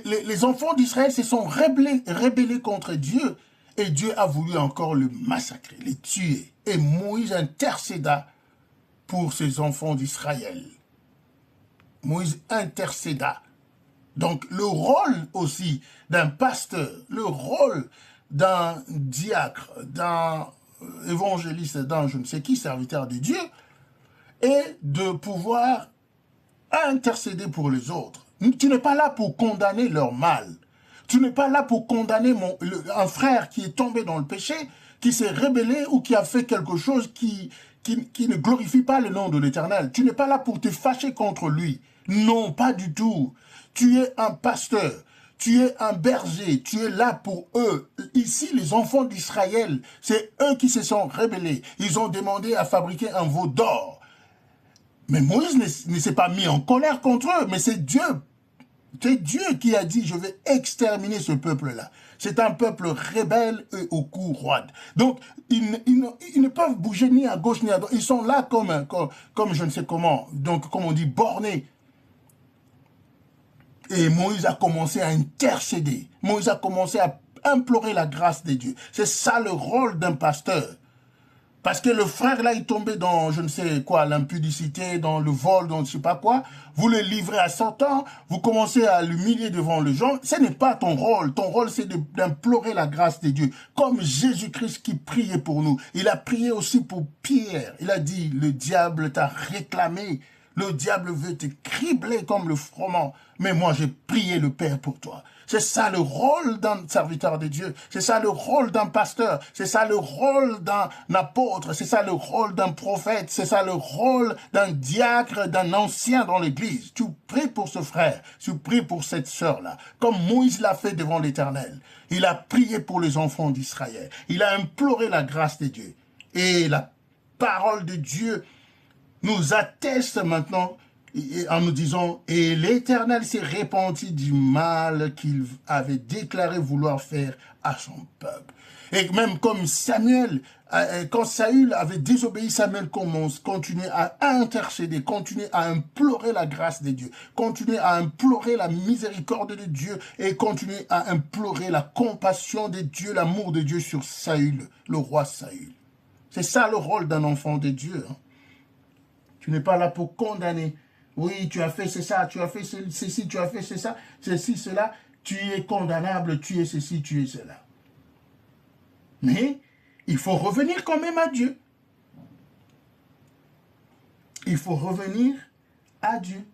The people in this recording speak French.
les enfants d'Israël se sont rebellés contre Dieu. Et Dieu a voulu encore le massacrer, les tuer. Et Moïse intercéda pour ces enfants d'Israël. Moïse intercéda. Donc le rôle aussi d'un pasteur, le rôle d'un diacre, d'un évangéliste, d'un je ne sais qui, serviteur de Dieu, est de pouvoir intercéder pour les autres. Tu n'es pas là pour condamner leur mal. Tu n'es pas là pour condamner un frère qui est tombé dans le péché, qui s'est rébellé ou qui a fait quelque chose qui ne glorifie pas le nom de l'Éternel. Tu n'es pas là pour te fâcher contre lui. Non, pas du tout. Tu es un pasteur, tu es un berger, tu es là pour eux. Ici, les enfants d'Israël, c'est eux qui se sont rébellés. Ils ont demandé à fabriquer un veau d'or. Mais Moïse ne s'est pas mis en colère contre eux, mais c'est Dieu. C'est Dieu qui a dit, je vais exterminer ce peuple-là. C'est un peuple rebelle et au cou roide. Donc, ils ne peuvent bouger ni à gauche ni à droite. Ils sont là comme je ne sais comment, donc comme on dit, bornés. Et Moïse a commencé à intercéder. Moïse a commencé à implorer la grâce de Dieu. C'est ça le rôle d'un pasteur. Parce que le frère là, il tombait dans, je ne sais quoi, l'impudicité, dans le vol, dans je ne sais pas quoi. Vous le livrez à Satan, vous commencez à l'humilier devant les gens. Ce n'est pas ton rôle. Ton rôle, c'est d'implorer la grâce de Dieu. Comme Jésus-Christ qui priait pour nous. Il a prié aussi pour Pierre. Il a dit, le diable t'a réclamé. Le diable veut te cribler comme le froment. Mais moi, j'ai prié le Père pour toi. C'est ça le rôle d'un serviteur de Dieu. C'est ça le rôle d'un pasteur. C'est ça le rôle d'un apôtre. C'est ça le rôle d'un prophète. C'est ça le rôle d'un diacre, d'un ancien dans l'église. Tu pries pour ce frère. Tu pries pour cette sœur-là. Comme Moïse l'a fait devant l'Éternel. Il a prié pour les enfants d'Israël. Il a imploré la grâce de Dieu. Et la parole de Dieu nous atteste maintenant en nous disant, et l'Éternel s'est repenti du mal qu'il avait déclaré vouloir faire à son peuple. Et même comme Samuel, quand Saül avait désobéi, Samuel continuait à intercéder, continuait à implorer la grâce de Dieu, continuait à implorer la miséricorde de Dieu et continuait à implorer la compassion de Dieu, l'amour de Dieu sur Saül, le roi Saül. C'est ça le rôle d'un enfant de Dieu. Tu n'es pas là pour condamner. Oui, tu as fait ça, tu as fait ceci, tu as fait ça, ceci, cela. Tu es condamnable, tu es ceci, tu es cela. Mais il faut revenir quand même à Dieu. Il faut revenir à Dieu.